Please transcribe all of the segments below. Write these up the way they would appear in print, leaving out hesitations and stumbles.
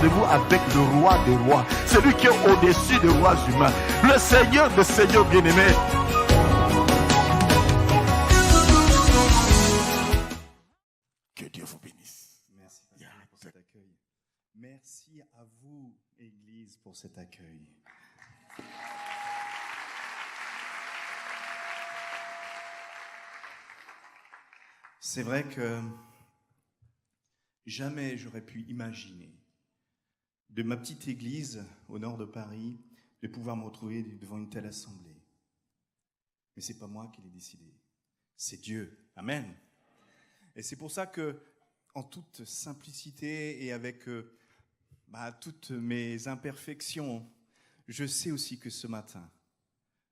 rendez-vous avec le roi des rois, celui qui est au-dessus des rois humains, le Seigneur des seigneurs bien-aimés. Que Dieu vous bénisse. Merci Pasteur pour cet accueil. Merci à vous, Église, pour cet accueil. C'est vrai que jamais j'aurais pu imaginer de ma petite église au nord de Paris de pouvoir me retrouver devant une telle assemblée. Mais c'est pas moi qui l'ai décidé, c'est Dieu. Amen. Et c'est pour ça que, en toute simplicité et avec toutes mes imperfections, je sais aussi que ce matin,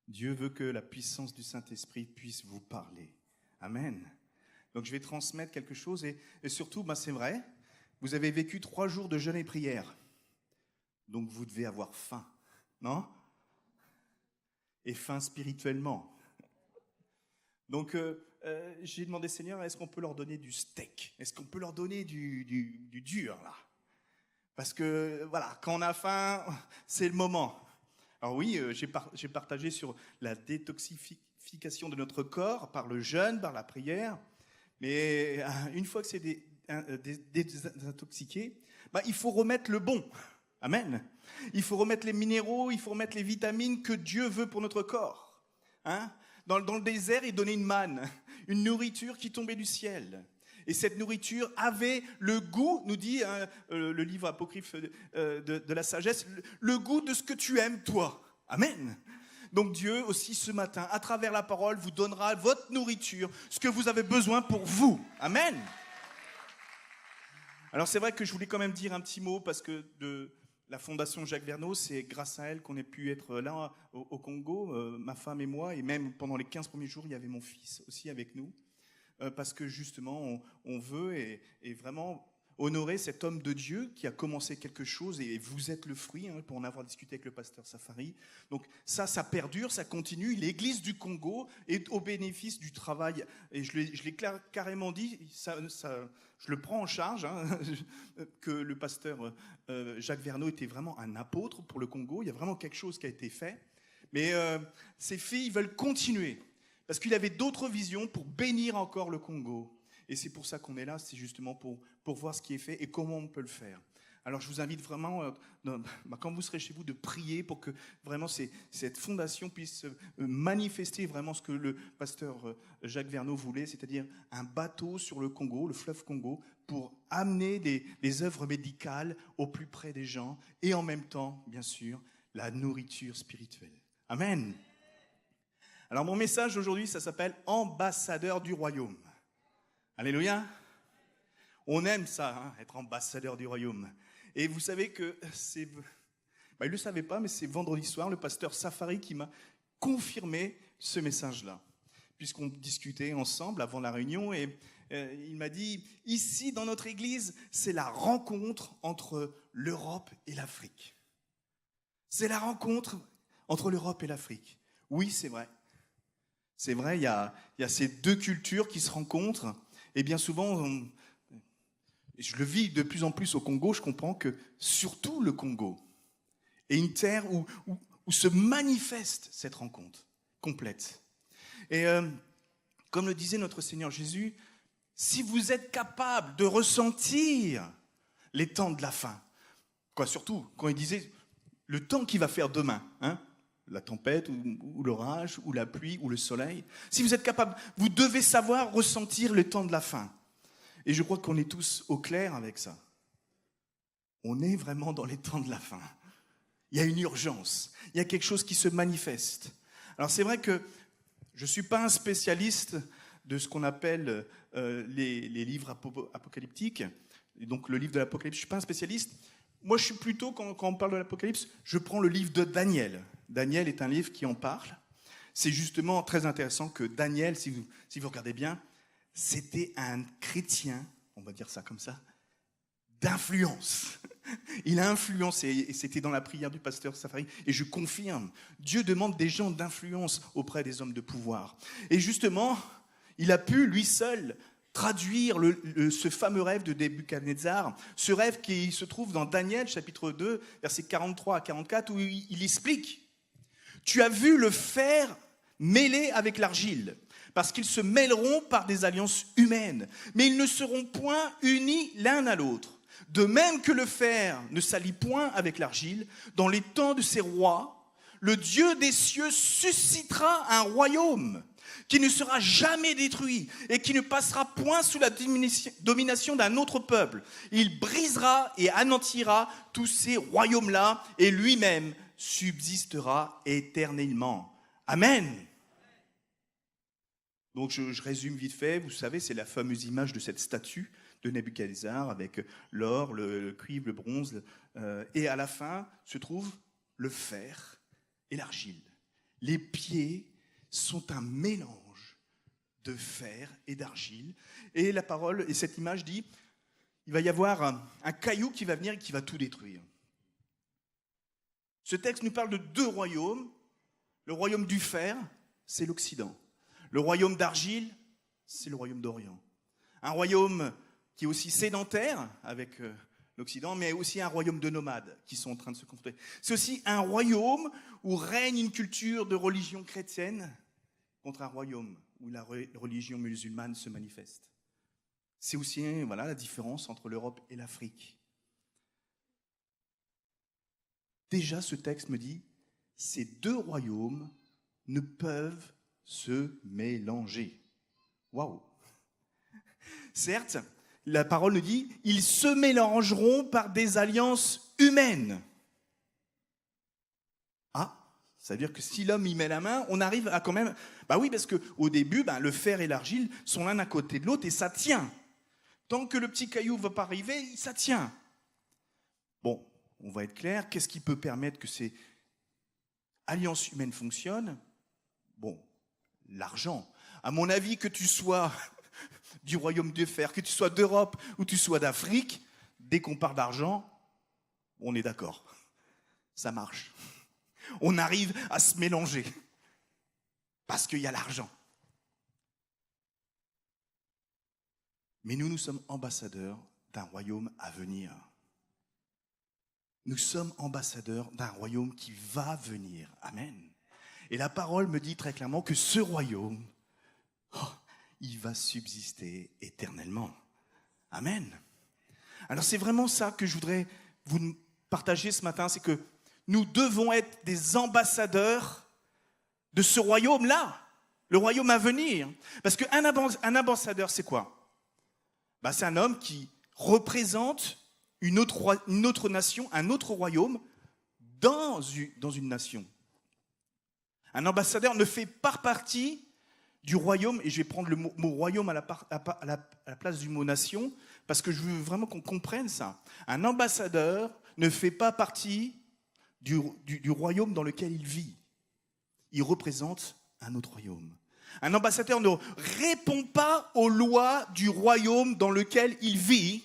Dieu veut que la puissance du Saint-Esprit puisse vous parler. Amen. Donc je vais transmettre quelque chose et surtout, c'est vrai, vous avez vécu 3 jours de jeûne et prière. Donc vous devez avoir faim, non? Et faim spirituellement. Donc j'ai demandé, Seigneur, est-ce qu'on peut leur donner du steak? Est-ce qu'on peut leur donner du dur, là? Parce que, voilà, quand on a faim, c'est le moment. Alors oui, j'ai partagé sur la détoxification de notre corps par le jeûne, par la prière. Mais une fois que c'est désintoxiqué, il faut remettre le bon. Amen. Il faut remettre les minéraux, il faut remettre les vitamines que Dieu veut pour notre corps. Hein? Dans le désert, il donnait une manne, une nourriture qui tombait du ciel. Et cette nourriture avait le goût, nous dit le livre apocryphe de la sagesse, le goût de ce que tu aimes, toi. Amen. Donc Dieu aussi ce matin, à travers la parole, vous donnera votre nourriture, ce que vous avez besoin pour vous. Amen. Alors c'est vrai que je voulais quand même dire un petit mot parce que de la Fondation Jacques Verneau, c'est grâce à elle qu'on ait pu être là au Congo, ma femme et moi, et même pendant les 15 premiers jours, il y avait mon fils aussi avec nous, parce que justement on veut et vraiment honorer cet homme de Dieu qui a commencé quelque chose et vous êtes le fruit, pour en avoir discuté avec le pasteur Safari. Donc ça perdure, ça continue. L'Église du Congo est au bénéfice du travail. Et je l'ai carrément dit, je le prends en charge, que le pasteur Jacques Verneau était vraiment un apôtre pour le Congo. Il y a vraiment quelque chose qui a été fait. Mais ces filles veulent continuer parce qu'il avait d'autres visions pour bénir encore le Congo. Et c'est pour ça qu'on est là, c'est justement pour voir ce qui est fait et comment on peut le faire. Alors je vous invite vraiment, quand vous serez chez vous, de prier pour que vraiment cette fondation puisse manifester vraiment ce que le pasteur Jacques Verneau voulait, c'est-à-dire un bateau sur le Congo, le fleuve Congo, pour amener des œuvres médicales au plus près des gens et en même temps, bien sûr, la nourriture spirituelle. Amen. Alors mon message aujourd'hui, ça s'appelle « Ambassadeur du royaume ». Alléluia. On aime ça, être ambassadeur du royaume. Et vous savez que il ne le savait pas, mais c'est vendredi soir, le pasteur Safari qui m'a confirmé ce message-là. Puisqu'on discutait ensemble avant la réunion et il m'a dit, ici dans notre église, c'est la rencontre entre l'Europe et l'Afrique. C'est la rencontre entre l'Europe et l'Afrique. Oui, c'est vrai. C'est vrai, il y a ces deux cultures qui se rencontrent. Et bien souvent, je le vis de plus en plus au Congo, je comprends que surtout le Congo est une terre où se manifeste cette rencontre complète. Et comme le disait notre Seigneur Jésus, si vous êtes capable de ressentir les temps de la fin, surtout quand il disait le temps qu'il va faire demain, la tempête ou l'orage ou la pluie ou le soleil. Si vous êtes capable, vous devez savoir ressentir le temps de la fin. Et je crois qu'on est tous au clair avec ça. On est vraiment dans les temps de la fin. Il y a une urgence, il y a quelque chose qui se manifeste. Alors c'est vrai que je ne suis pas un spécialiste de ce qu'on appelle les livres apocalyptiques, et donc le livre de l'Apocalypse, je ne suis pas un spécialiste. Moi, je suis plutôt, quand on parle de l'Apocalypse, je prends le livre de Daniel. Daniel est un livre qui en parle. C'est justement très intéressant que Daniel, si vous regardez bien, c'était un chrétien, on va dire ça comme ça, d'influence. Il a influencé, et c'était dans la prière du pasteur Safari, et je confirme, Dieu demande des gens d'influence auprès des hommes de pouvoir. Et justement, il a pu, lui seul, traduire ce fameux rêve de Nebuchadnezzar, ce rêve qui se trouve dans Daniel, chapitre 2, versets 43 à 44, où il explique « Tu as vu le fer mêlé avec l'argile, parce qu'ils se mêleront par des alliances humaines, mais ils ne seront point unis l'un à l'autre. De même que le fer ne s'allie point avec l'argile, dans les temps de ces rois, le Dieu des cieux suscitera un royaume qui ne sera jamais détruit et qui ne passera point sous la domination d'un autre peuple. Il brisera et anéantira tous ces royaumes-là et lui-même subsistera éternellement. » Amen. Donc je résume vite fait, vous savez, c'est la fameuse image de cette statue de Nebuchadnezzar avec l'or, le cuivre, le bronze, et à la fin se trouve le fer et l'argile. Les pieds sont un mélange de fer et d'argile. Et la parole, et cette image dit, il va y avoir un caillou qui va venir et qui va tout détruire. Ce texte nous parle de deux royaumes. Le royaume du fer, c'est l'Occident. Le royaume d'argile, c'est le royaume d'Orient. Un royaume qui est aussi sédentaire avec l'Occident, mais aussi un royaume de nomades qui sont en train de se confronter. C'est aussi un royaume où règne une culture de religion chrétienne contre un royaume où la religion musulmane se manifeste. C'est aussi la différence entre l'Europe et l'Afrique. Déjà, ce texte me dit, ces deux royaumes ne peuvent se mélanger. Waouh! Certes, la parole nous dit, ils se mélangeront par des alliances humaines. Ah, ça veut dire que si l'homme y met la main, on arrive à quand même... Bah oui, parce qu'au début, le fer et l'argile sont l'un à côté de l'autre et ça tient. Tant que le petit caillou ne va pas arriver, ça tient. Bon, on va être clair, qu'est-ce qui peut permettre que ces alliances humaines fonctionnent? Bon, l'argent. À mon avis, que tu sois du royaume de fer, que tu sois d'Europe ou tu sois d'Afrique, dès qu'on parle d'argent, on est d'accord. Ça marche. On arrive à se mélanger. Parce qu'il y a l'argent. Mais nous sommes ambassadeurs d'un royaume à venir. Nous sommes ambassadeurs d'un royaume qui va venir. Amen. Et la parole me dit très clairement que ce royaume, il va subsister éternellement. Amen. Alors c'est vraiment ça que je voudrais vous partager ce matin, c'est que nous devons être des ambassadeurs de ce royaume-là, le royaume à venir. Parce qu'un ambassadeur, c'est quoi? C'est un homme qui représente une autre nation, un autre royaume dans une nation. Un ambassadeur ne fait pas partie du royaume, et je vais prendre le mot royaume à la place du mot nation, parce que je veux vraiment qu'on comprenne ça. Un ambassadeur ne fait pas partie du royaume dans lequel il vit. Il représente un autre royaume. Un ambassadeur ne répond pas aux lois du royaume dans lequel il vit.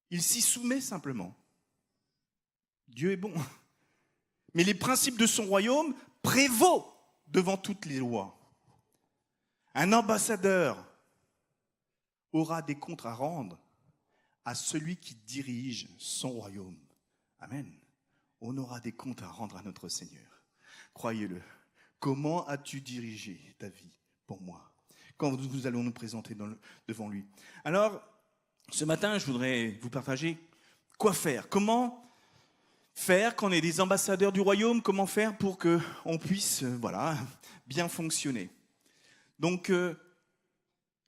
Il s'y soumet simplement. Dieu est bon. Mais les principes de son royaume prévaut devant toutes les lois. Un ambassadeur aura des comptes à rendre à celui qui dirige son royaume. Amen. On aura des comptes à rendre à notre Seigneur. Croyez-le. Comment as-tu dirigé ta vie pour moi quand nous allons nous présenter devant lui? Alors, ce matin, je voudrais vous partager quoi faire. Comment faire quand on est des ambassadeurs du royaume? Comment faire pour qu'on puisse bien fonctionner? Donc,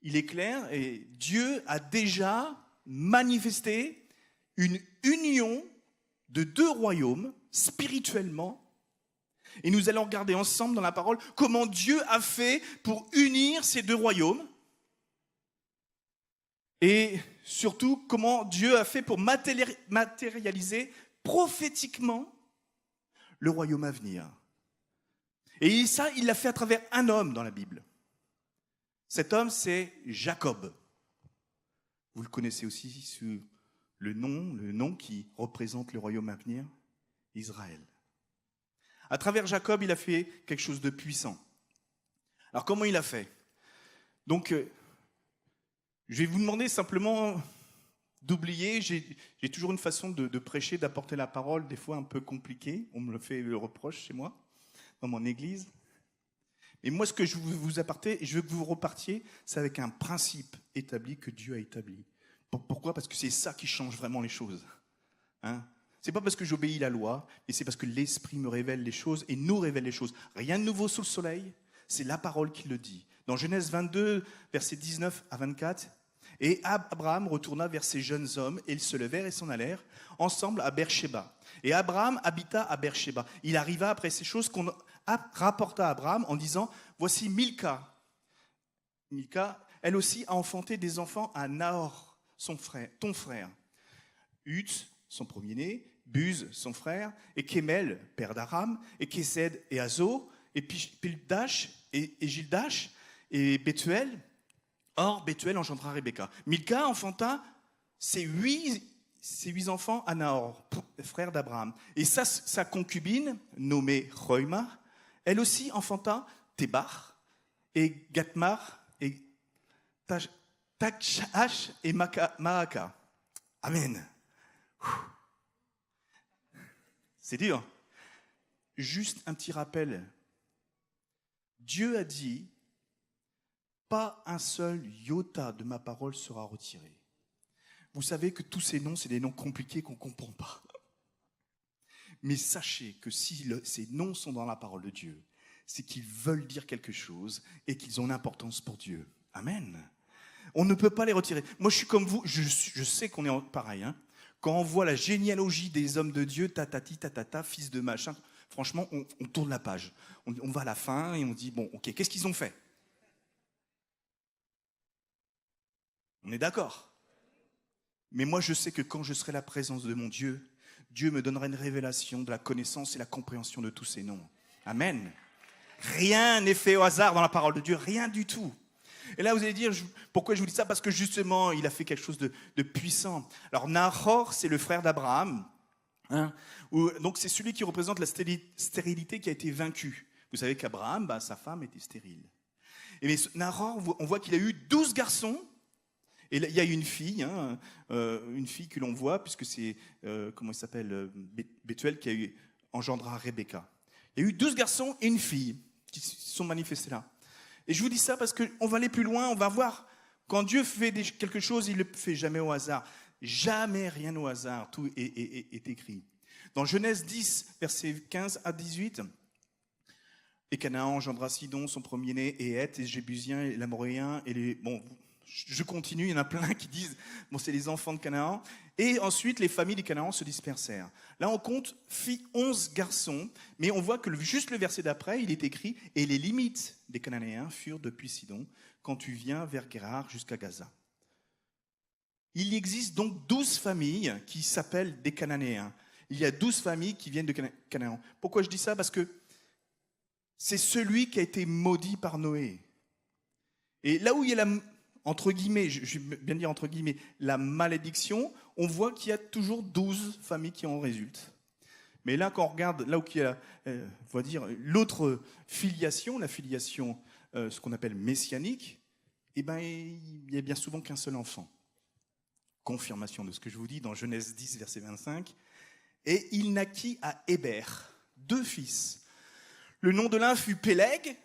il est clair, et Dieu a déjà manifesté une union de deux royaumes spirituellement. Et nous allons regarder ensemble dans la parole comment Dieu a fait pour unir ces deux royaumes. Et surtout, comment Dieu a fait pour matérialiser prophétiquement le royaume à venir. Et ça, il l'a fait à travers un homme dans la Bible. Cet homme, c'est Jacob. Vous le connaissez aussi sous le nom qui représente le royaume à venir, Israël. À travers Jacob, il a fait quelque chose de puissant. Alors, comment il a fait? Donc, Je vais vous demander simplement d'oublier. J'ai toujours une façon de prêcher, d'apporter la parole, des fois un peu compliquée. On me le fait le reproche chez moi, dans mon église. Et moi, ce que je veux vous apporter, et je veux que vous repartiez, c'est avec un principe établi que Dieu a établi. Pourquoi ? Parce que c'est ça qui change vraiment les choses. Hein ? C'est pas parce que j'obéis la loi, mais c'est parce que l'Esprit me révèle les choses et nous révèle les choses. Rien de nouveau sous le soleil, c'est la parole qui le dit. Dans Genèse 22, versets 19 à 24, « Et Abraham retourna vers ses jeunes hommes, et ils se levèrent et s'en allèrent ensemble à Beersheba. Et Abraham habita à Beersheba. Il arriva après ces choses qu'on rapporta à Abraham en disant, « Voici Milca. » Milca, elle aussi, a enfanté des enfants à Nahor, ton frère. Uth, son premier-né, Buz, son frère, et Kémel, père d'Aram, et Késed et Azo, et Pildash, et Gildash, et Bethuel. Or, Bethuel engendra Rebecca. Milca enfanta ses huit enfants à Nahor, frère d'Abraham. Et sa concubine, nommée Roïma, elle aussi enfanta Tébar, et Gatmar, et Tachach, et Maaka. Amen. C'est dur. Juste un petit rappel. Dieu a dit, pas un seul iota de ma parole sera retiré. Vous savez que tous ces noms, c'est des noms compliqués qu'on ne comprend pas. Mais sachez que si ces noms sont dans la parole de Dieu, c'est qu'ils veulent dire quelque chose et qu'ils ont une importance pour Dieu. Amen. On ne peut pas les retirer. Moi, je suis comme vous, je sais qu'on est pareil. Hein. Quand on voit la généalogie des hommes de Dieu, tatati, tatata, fils de machin, franchement, on tourne la page. On va à la fin et on dit, bon, ok, qu'est-ce qu'ils ont fait ? On est d'accord ? Mais moi, je sais que quand je serai la présence de mon Dieu, Dieu me donnera une révélation de la connaissance et la compréhension de tous ces noms. Amen. Rien n'est fait au hasard dans la parole de Dieu, rien du tout. Et là, vous allez dire, pourquoi je vous dis ça ? Parce que justement, il a fait quelque chose de puissant. Alors, Nahor, c'est le frère d'Abraham. Hein, donc, c'est celui qui représente la stérilité qui a été vaincue. Vous savez qu'Abraham, sa femme était stérile. Et mais Nahor, on voit qu'il a eu 12 garçons. Et là, il y a une fille que l'on voit, puisque c'est, comment il s'appelle, Bethuel, qui engendra Rebecca. Il y a eu 12 garçons et une fille qui se sont manifestés là. Et je vous dis ça parce qu'on va aller plus loin, on va voir, quand Dieu fait quelque chose, il ne le fait jamais au hasard. Jamais rien au hasard, tout est écrit. Dans Genèse 10, versets 15 à 18, « Et Canaan engendra Sidon, son premier-né, et Heth, et Jébusien, et l'Amoréen, et les... » Bon, je continue, il y en a plein qui disent, bon, c'est les enfants de Canaan. Et ensuite, les familles des Canaan se dispersèrent. Là, on compte 11 garçons, mais on voit que juste le verset d'après, il est écrit, « Et les limites des Cananéens furent depuis Sidon, quand tu viens vers Guérar jusqu'à Gaza. » Il existe donc 12 familles qui s'appellent des Cananéens. Il y a 12 familles qui viennent de Canaan. Pourquoi je dis ça ? Parce que c'est celui qui a été maudit par Noé. Et là où il y a entre guillemets, je vais bien dire entre guillemets, la malédiction, on voit qu'il y a toujours 12 familles qui en résultent. Mais là, quand on regarde, là où il y a, on va dire, l'autre filiation, la filiation, ce qu'on appelle messianique, eh ben, il n'y a bien souvent qu'un seul enfant. Confirmation de ce que je vous dis dans Genèse 10, verset 25. Et il naquit à Héber 2 fils. Le nom de l'un fut Péleg,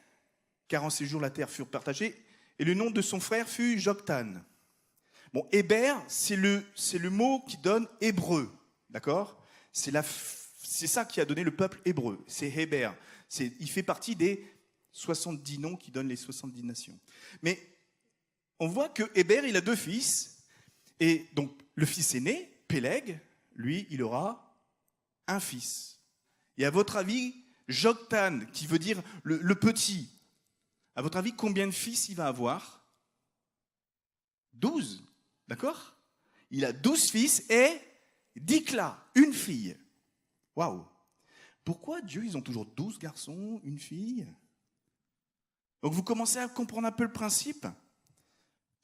car en ces jours la terre fut partagée, et le nom de son frère fut Joktan. Bon, Héber, c'est le mot qui donne hébreu, d'accord ? C'est ça qui a donné le peuple hébreu, c'est Héber. Il fait partie des 70 noms qui donnent les 70 nations. Mais on voit que Héber, il a 2 fils, et donc le fils aîné, Péleg, lui, il aura un fils. Et à votre avis, Joktan, qui veut dire le petit, à votre avis, combien de fils il va avoir ? 12, d'accord ? Il a 12 fils et Dikla, une fille. Waouh ! Pourquoi Dieu, ils ont toujours 12 garçons, une fille ? Donc vous commencez à comprendre un peu le principe.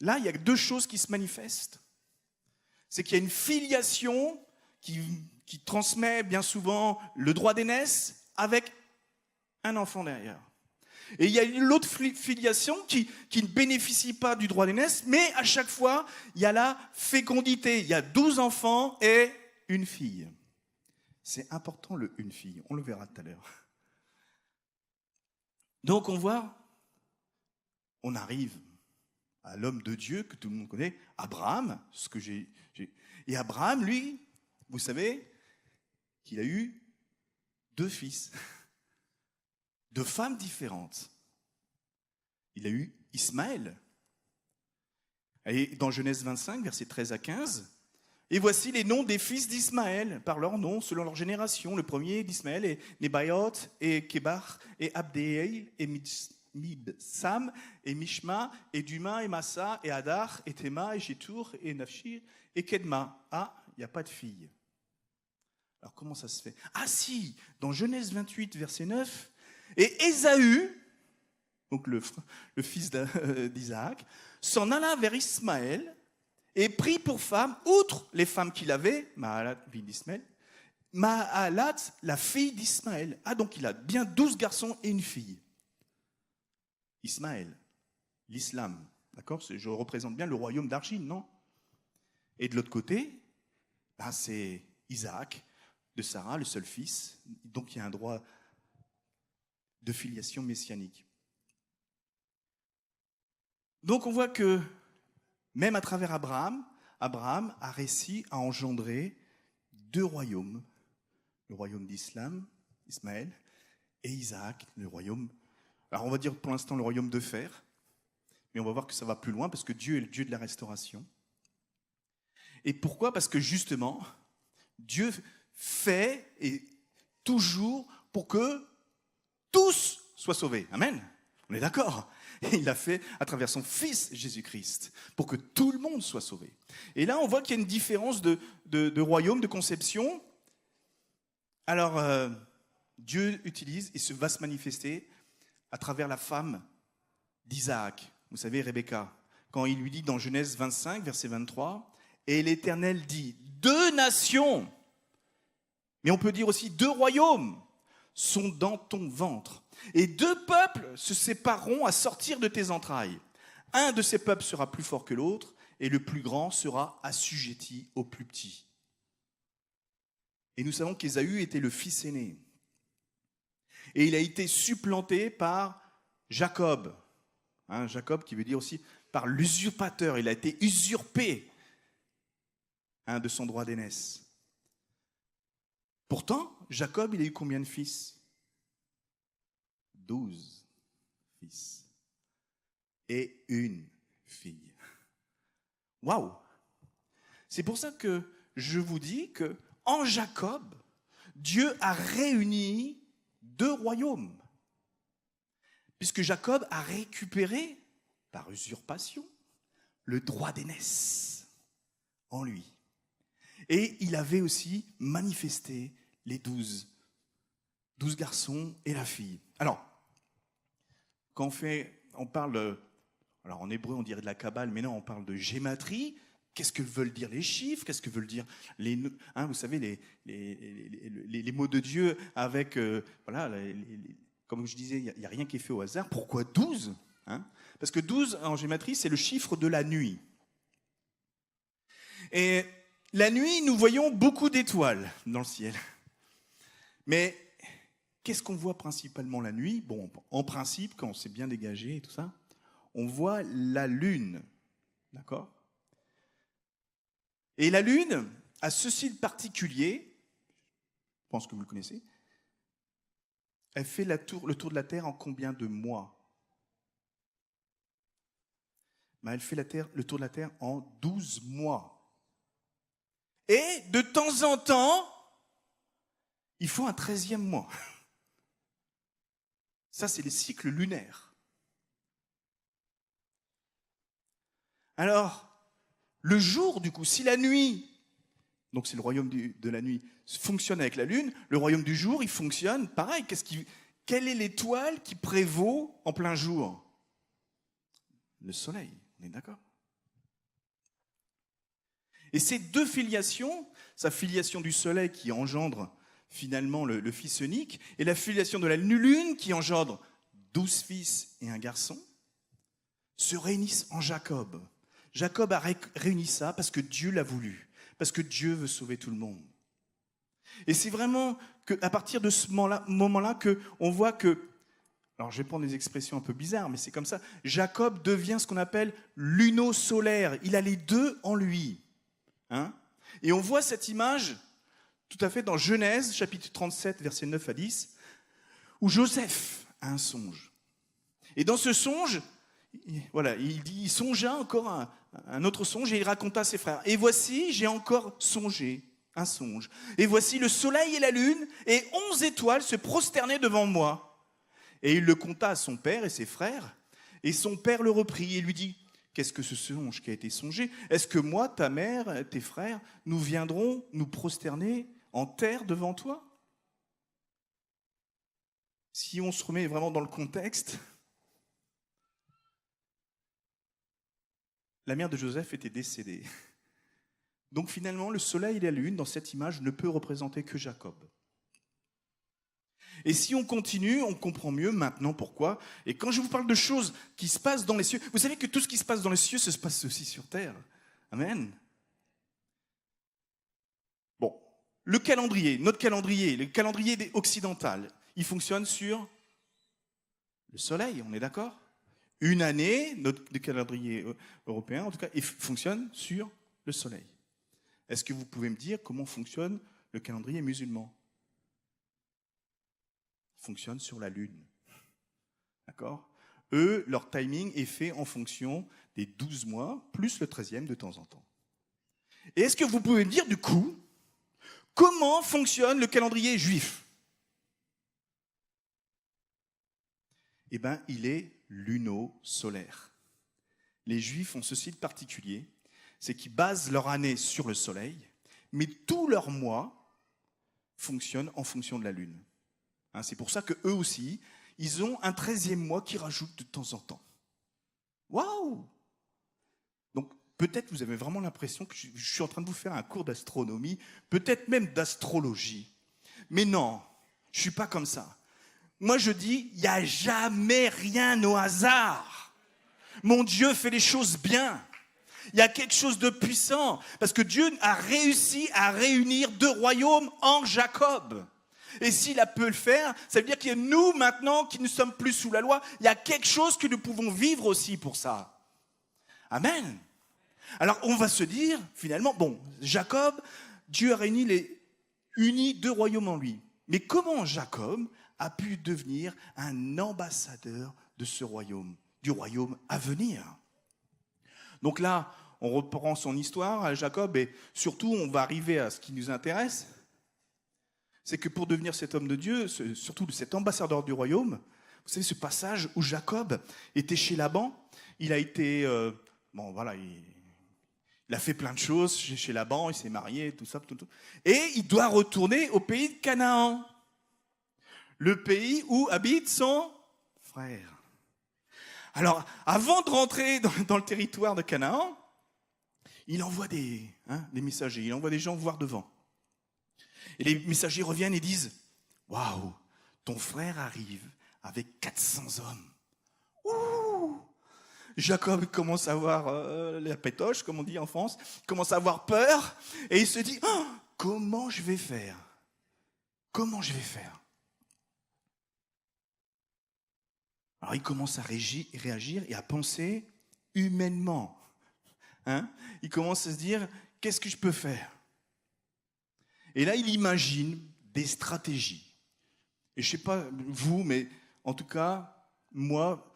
Là, il y a 2 choses qui se manifestent. C'est qu'il y a une filiation qui transmet bien souvent le droit d'aînesse avec un enfant derrière. Et il y a l'autre filiation qui ne bénéficie pas du droit d'aînesse, mais à chaque fois, il y a la fécondité. Il y a 12 enfants et une fille. C'est important, une fille. On le verra tout à l'heure. Donc on voit, on arrive à l'homme de Dieu que tout le monde connaît, Abraham, Et Abraham, lui, vous savez qu'il a eu 2 fils, 2 femmes différentes. Il a eu Ismaël. Et dans Genèse 25, versets 13 à 15, et voici les noms des fils d'Ismaël, par leur nom, selon leur génération. Le premier d'Ismaël est Nebaïot, et Kébar, et Abdéel, et Mibsam, et Mishma, et Duma, et Massa, et Hadar, et Théma, et Jétour, et Nafshir, et Kedma. Ah, il n'y a pas de fille. Alors comment ça se fait? Ah si, dans Genèse 28, verset 9, et Ésaü, donc le fils d'Isaac, s'en alla vers Ismaël et prit pour femme, outre les femmes qu'il avait, Mahalat, fille d'Ismaël, Mahalat, la fille d'Ismaël. Ah donc il a bien 12 garçons et une fille. Ismaël, l'islam, d'accord? Je représente bien le royaume d'Argile, non? Et de l'autre côté, c'est Isaac, de Sarah, le seul fils. Donc il y a un droit de filiation messianique. Donc on voit que même à travers Abraham a réussi à engendrer 2 royaumes. Le royaume d'Islam, Ismaël, et Isaac, le royaume, alors on va dire pour l'instant le royaume de fer, mais on va voir que ça va plus loin parce que Dieu est le Dieu de la restauration. Et pourquoi? Parce que justement, Dieu fait et toujours pour que tous soient sauvés. Amen. On est d'accord? Et il l'a fait à travers son Fils Jésus-Christ, pour que tout le monde soit sauvé. Et là, on voit qu'il y a une différence de royaume, de conception. Alors, Dieu utilise et va se manifester à travers la femme d'Isaac. Vous savez, Rebecca, quand il lui dit dans Genèse 25, verset 23, « Et l'Éternel dit, 2 nations, mais on peut dire aussi 2 royaumes, sont dans ton ventre. Et 2 peuples se sépareront à sortir de tes entrailles. Un de ces peuples sera plus fort que l'autre, et le plus grand sera assujetti au plus petit. » Et nous savons qu'Ésaü était le fils aîné. Et il a été supplanté par Jacob. Jacob qui veut dire aussi par l'usurpateur. Il a été usurpé de son droit d'aînesse. Pourtant, Jacob, il a eu combien de fils? 12 fils. Et une fille. Waouh! C'est pour ça que je vous dis que en Jacob, Dieu a réuni 2 royaumes. Puisque Jacob a récupéré, par usurpation, le droit d'aînesse en lui. Et il avait aussi manifesté les 12 garçons et la fille. Alors, quand on parle, alors en hébreu on dirait de la Kabbale, mais non, on parle de gématrie. Qu'est-ce que veulent dire les chiffres? Qu'est-ce que veulent dire vous savez, les mots de Dieu avec, comme je disais, il n'y a rien qui est fait au hasard. Pourquoi 12 Parce que 12 en gématrie, c'est le chiffre de la nuit. Et la nuit, nous voyons beaucoup d'étoiles dans le ciel. Mais qu'est-ce qu'on voit principalement la nuit? Bon, en principe, quand on s'est bien dégagé et tout ça, on voit la lune. D'accord? Et la lune a ceci de particulier, je pense que vous le connaissez, elle fait le tour de la Terre en combien de mois? Elle fait le tour de la Terre en 12 mois. Et de temps en temps, il faut un 13e mois. Ça, c'est les cycles lunaires. Alors, le jour, du coup, si la nuit, donc c'est le royaume de la nuit, fonctionne avec la lune, le royaume du jour, il fonctionne pareil. Quelle est l'étoile qui prévaut en plein jour? Le soleil, on est d'accord? Et ces 2 filiations, sa filiation du soleil qui engendre finalement le fils unique, et la filiation de la lune qui engendre 12 fils et un garçon, se réunissent en Jacob. Jacob a réuni ça parce que Dieu l'a voulu, parce que Dieu veut sauver tout le monde. Et c'est vraiment qu'à partir de ce moment-là qu'on voit que, alors je vais prendre des expressions un peu bizarres, mais c'est comme ça, Jacob devient ce qu'on appelle luno-solaire. Il a les deux en lui. Hein? Et on voit cette image tout à fait dans Genèse, chapitre 37, versets 9 à 10, où Joseph a un songe. Et dans ce songe, voilà, il songea encore un autre songe et il raconta à ses frères. Et voici, j'ai encore songé un songe. Et voici le soleil et la lune et 11 étoiles se prosternaient devant moi. Et il le conta à son père et ses frères. Et son père le reprit et lui dit, qu'est-ce que ce songe qui a été songé? Est-ce que moi, ta mère, tes frères, nous viendrons nous prosterner en terre devant toi? Si on se remet vraiment dans le contexte, la mère de Joseph était décédée. Donc finalement, le soleil et la lune, dans cette image, ne peut représenter que Jacob. Et si on continue, on comprend mieux maintenant pourquoi. Et quand je vous parle de choses qui se passent dans les cieux, vous savez que tout ce qui se passe dans les cieux, ça se passe aussi sur terre. Amen. Bon, le calendrier, notre calendrier, le calendrier occidental, il fonctionne sur le soleil, on est d'accord? Une année, notre calendrier européen, en tout cas, il fonctionne sur le soleil. Est-ce que vous pouvez me dire comment fonctionne le calendrier musulman? Il fonctionne sur la lune. D'accord? Eux, leur timing est fait en fonction des 12 mois, plus le 13e de temps en temps. Et est-ce que vous pouvez me dire, du coup, comment fonctionne le calendrier juif? Eh bien, il est luno-solaire. Les Juifs ont ceci de particulier, c'est qu'ils basent leur année sur le soleil, mais tous leurs mois fonctionnent en fonction de la lune. Hein, c'est pour ça qu'eux aussi, ils ont un 13e mois qui rajoute de temps en temps. Waouh! Donc peut-être vous avez vraiment l'impression que je suis en train de vous faire un cours d'astronomie, peut-être même d'astrologie. Mais non, je ne suis pas comme ça. Moi, je dis, il n'y a jamais rien au hasard. Mon Dieu fait les choses bien. Il y a quelque chose de puissant. Parce que Dieu a réussi à réunir 2 royaumes en Jacob. Et s'il a pu le faire, ça veut dire que nous, maintenant, qui ne sommes plus sous la loi, il y a quelque chose que nous pouvons vivre aussi pour ça. Amen. Alors, on va se dire, finalement, bon, Jacob, Dieu a uni 2 royaumes en lui. Mais comment Jacob a pu devenir un ambassadeur de ce royaume, du royaume à venir? Donc là, on reprend son histoire à Jacob et surtout, on va arriver à ce qui nous intéresse. C'est que pour devenir cet homme de Dieu, surtout cet ambassadeur du royaume, vous savez ce passage où Jacob était chez Laban, il a été, il a fait plein de choses chez Laban, il s'est marié, tout ça, tout. Et il doit retourner au pays de Canaan. Le pays où habite son frère. Alors, avant de rentrer dans le territoire de Canaan, il envoie des messagers, il envoie des gens voir devant. Et les messagers reviennent et disent, « Waouh, ton frère arrive avec 400 hommes. » Ouh! Jacob commence à avoir la pétoche, comme on dit en France, commence à avoir peur, et il se dit, oh, comment je vais faire? Comment je vais faire? Alors il commence à réagir et à penser humainement. Hein? Il commence à se dire, qu'est-ce que je peux faire? Et là, il imagine des stratégies. Et je ne sais pas vous, mais en tout cas, moi,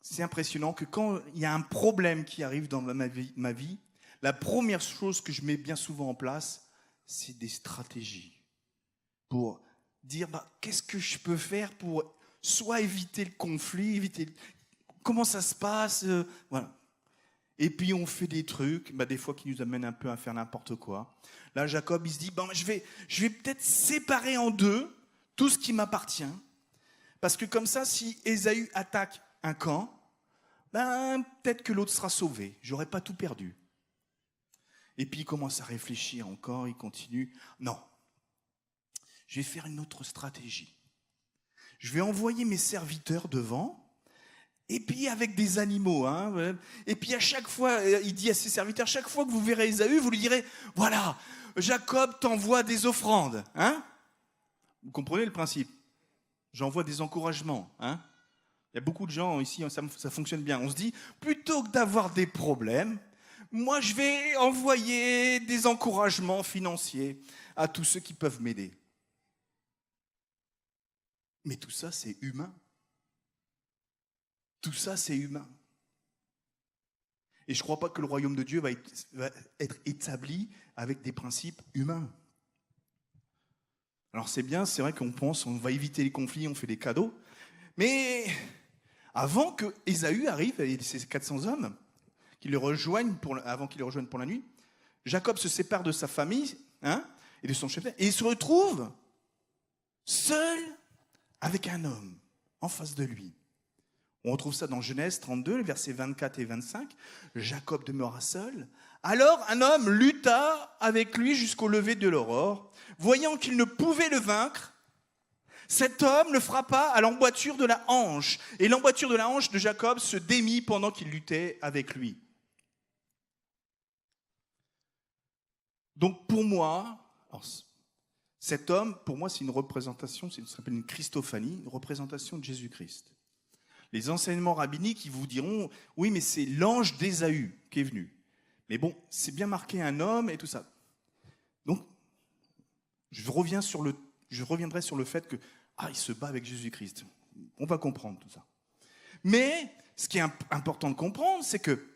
c'est impressionnant que quand il y a un problème qui arrive dans ma vie, la première chose que je mets bien souvent en place, c'est des stratégies. Pour dire, qu'est-ce que je peux faire pour soit éviter le conflit, comment ça se passe, voilà. Et puis on fait des trucs, des fois qui nous amènent un peu à faire n'importe quoi. Là, Jacob, il se dit, je vais peut-être séparer en 2 tout ce qui m'appartient, parce que comme ça, si Ésaü attaque un camp, peut-être que l'autre sera sauvé, j'aurai pas tout perdu. Et puis il commence à réfléchir encore, il continue, non, je vais faire une autre stratégie. je vais envoyer mes serviteurs devant, et puis avec des animaux. Hein, et puis à chaque fois, il dit à ses serviteurs, chaque fois que vous verrez Ésaü, vous lui direz, voilà, Jacob t'envoie des offrandes. Hein. Vous comprenez le principe? J'envoie des encouragements. Hein. Il y a beaucoup de gens ici, ça fonctionne bien. On se dit, plutôt que d'avoir des problèmes, moi je vais envoyer des encouragements financiers à tous ceux qui peuvent m'aider. Mais tout ça, c'est humain. Tout ça, c'est humain. Et je ne crois pas que le royaume de Dieu va être établi avec des principes humains. Alors c'est bien, c'est vrai qu'on pense, on va éviter les conflits, on fait des cadeaux. Mais avant que Ésaü arrive, et ces 400 hommes, avant qu'il le rejoigne pour la nuit, Jacob se sépare de sa famille et de son chef, et il se retrouve seul avec un homme en face de lui. On retrouve ça dans Genèse 32, les versets 24 et 25. Jacob demeura seul. Alors un homme lutta avec lui jusqu'au lever de l'aurore. Voyant qu'il ne pouvait le vaincre, cet homme le frappa à l'emboîture de la hanche. Et l'emboîture de la hanche de Jacob se démit pendant qu'il luttait avec lui. Donc pour moi, cet homme, pour moi, c'est une représentation, ça s'appelle une Christophanie, une représentation de Jésus-Christ. Les enseignements rabbiniques, ils vous diront, oui, mais c'est l'ange d'Ésaü qui est venu. Mais bon, c'est bien marqué un homme et tout ça. Donc, je reviendrai sur le fait que, il se bat avec Jésus-Christ. On va comprendre tout ça. Mais, ce qui est important de comprendre, c'est que,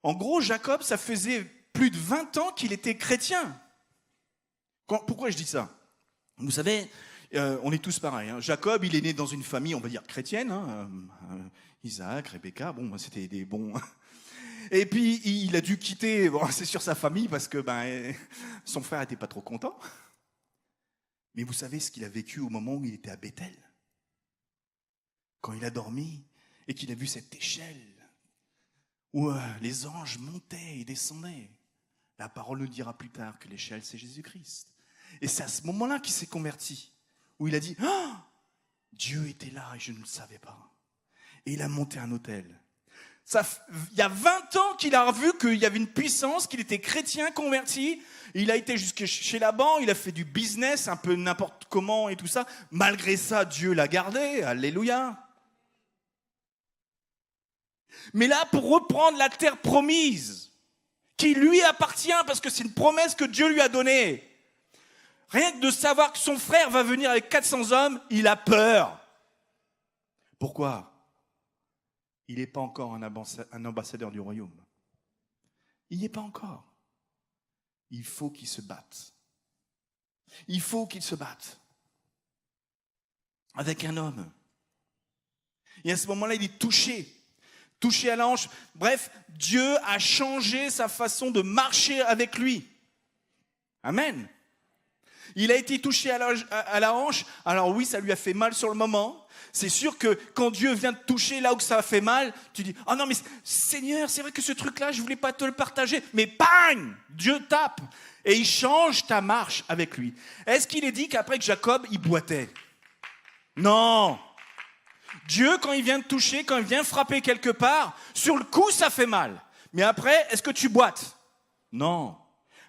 en gros, Jacob, ça faisait plus de 20 ans qu'il était chrétien. Pourquoi je dis ça? Vous savez, on est tous pareils. Hein. Jacob, il est né dans une famille, on va dire, chrétienne. Isaac, Rebecca, c'était des bons... Et puis, il a dû quitter, c'est sûr, sa famille, parce que son frère n'était pas trop content. Mais vous savez ce qu'il a vécu au moment où il était à Bethel? Quand il a dormi et qu'il a vu cette échelle où les anges montaient et descendaient. La parole nous dira plus tard que l'échelle, c'est Jésus-Christ. Et c'est à ce moment-là qu'il s'est converti, où il a dit « Dieu était là et je ne le savais pas. » Et il a monté un autel. Il y a 20 ans qu'il a vu qu'il y avait une puissance, qu'il était chrétien, converti. Il a été jusque chez Laban, il a fait du business, un peu n'importe comment et tout ça. Malgré ça, Dieu l'a gardé. Alléluia. Mais là, pour reprendre la terre promise, qui lui appartient, parce que c'est une promesse que Dieu lui a donnée, rien que de savoir que son frère va venir avec 400 hommes, il a peur. Pourquoi ? Il n'est pas encore un ambassadeur du royaume. Il n'y est pas encore. Il faut qu'il se batte. Il faut qu'il se batte avec un homme. Et à ce moment-là, il est touché à la hanche. Bref, Dieu a changé sa façon de marcher avec lui. Amen. Il a été touché à la hanche. Alors oui, ça lui a fait mal sur le moment. C'est sûr que quand Dieu vient te toucher là où ça fait mal, tu dis « Oh non, mais Seigneur, c'est vrai que ce truc-là, je ne voulais pas te le partager. » Mais bang, Dieu tape et il change ta marche avec lui. Est-ce qu'il est dit qu'après que Jacob, il boitait? Non. Dieu, quand il vient te toucher, quand il vient frapper quelque part, sur le coup, ça fait mal. Mais après, est-ce que tu boites? Non.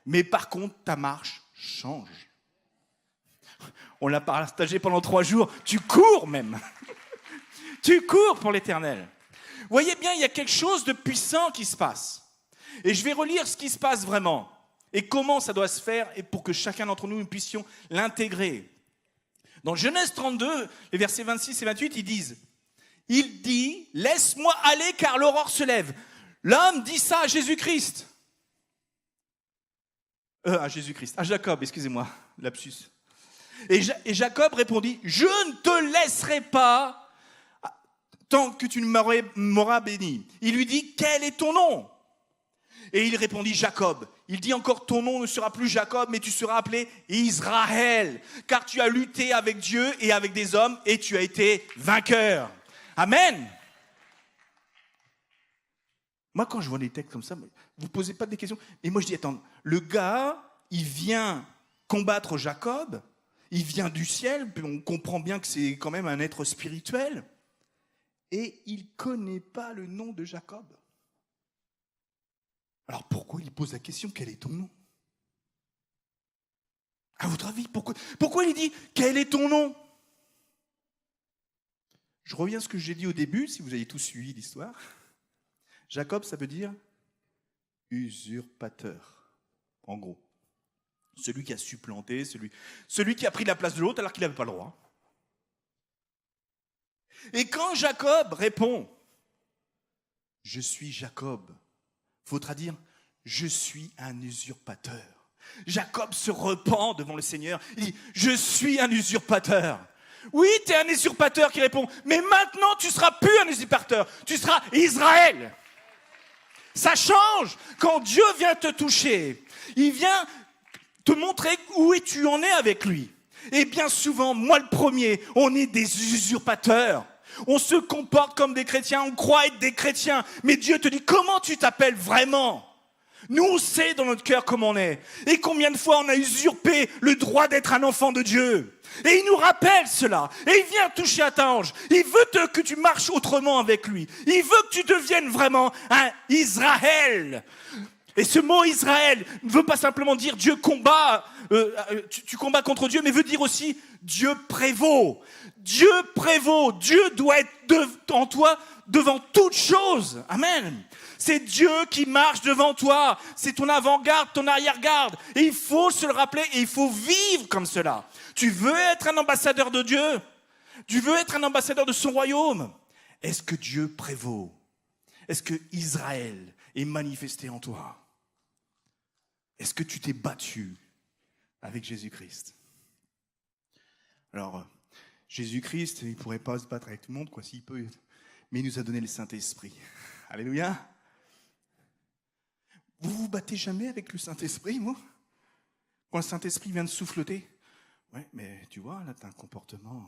Mais par contre, ta marche change. On l'a partagé pendant 3 jours. Tu cours même. Tu cours pour l'Éternel. Vous voyez bien, il y a quelque chose de puissant qui se passe. Et je vais relire ce qui se passe vraiment. Et comment ça doit se faire et pour que chacun d'entre nous, nous puissions l'intégrer. Dans Genèse 32, les versets 26 et 28, ils disent « Il dit, laisse-moi aller car l'aurore se lève. » L'homme dit ça à Jésus-Christ. À Jacob, excusez-moi, lapsus. Et Jacob répondit, je ne te laisserai pas tant que tu ne m'auras béni. Il lui dit, quel est ton nom? Et il répondit, Jacob. Il dit encore, ton nom ne sera plus Jacob, mais tu seras appelé Israël, car tu as lutté avec Dieu et avec des hommes et tu as été vainqueur. Amen. Moi, quand je vois des textes comme ça, vous ne posez pas des questions. Et moi, je dis, attends, le gars, il vient combattre Jacob. il vient du ciel, puis on comprend bien que c'est quand même un être spirituel. Et il ne connaît pas le nom de Jacob. Alors pourquoi il pose la question, quel est ton nom? À votre avis, pourquoi il dit, quel est ton nom? Je reviens à ce que j'ai dit au début, si vous avez tous suivi l'histoire. Jacob, ça veut dire usurpateur, en gros. Celui qui a supplanté, celui qui a pris la place de l'autre alors qu'il n'avait pas le droit. Et quand Jacob répond, je suis Jacob, il faudra dire, je suis un usurpateur. Jacob se repent devant le Seigneur, il dit, je suis un usurpateur. Oui, tu es un usurpateur qui répond, mais maintenant tu ne seras plus un usurpateur, tu seras Israël. Ça change quand Dieu vient te toucher. Il vient te montrer où tu en es avec lui. Et bien souvent, moi le premier, on est des usurpateurs. On se comporte comme des chrétiens, on croit être des chrétiens. Mais Dieu te dit, comment tu t'appelles vraiment? Nous, on sait dans notre cœur comment on est. Et combien de fois on a usurpé le droit d'être un enfant de Dieu. Et il nous rappelle cela. Et il vient toucher à ta hanche. Il veut que tu marches autrement avec lui. Il veut que tu deviennes vraiment un Israël. Et ce mot Israël ne veut pas simplement dire Dieu combat, tu combats contre Dieu, mais veut dire aussi Dieu prévaut. Dieu prévaut. Dieu doit être en toi devant toute chose. Amen. C'est Dieu qui marche devant toi. C'est ton avant-garde, ton arrière-garde. Et il faut se le rappeler et il faut vivre comme cela. Tu veux être un ambassadeur de Dieu? Tu veux être un ambassadeur de son royaume? Est-ce que Dieu prévaut? Est-ce que Israël est manifesté en toi? Est-ce que tu t'es battu avec Jésus-Christ? Alors, Jésus-Christ, il ne pourrait pas se battre avec tout le monde, quoi, s'il peut, mais il nous a donné le Saint-Esprit. Alléluia. Vous vous battez jamais avec le Saint-Esprit, vous? Quand le Saint-Esprit vient de souffleter? Ouais, mais tu vois, là, tu as un comportement...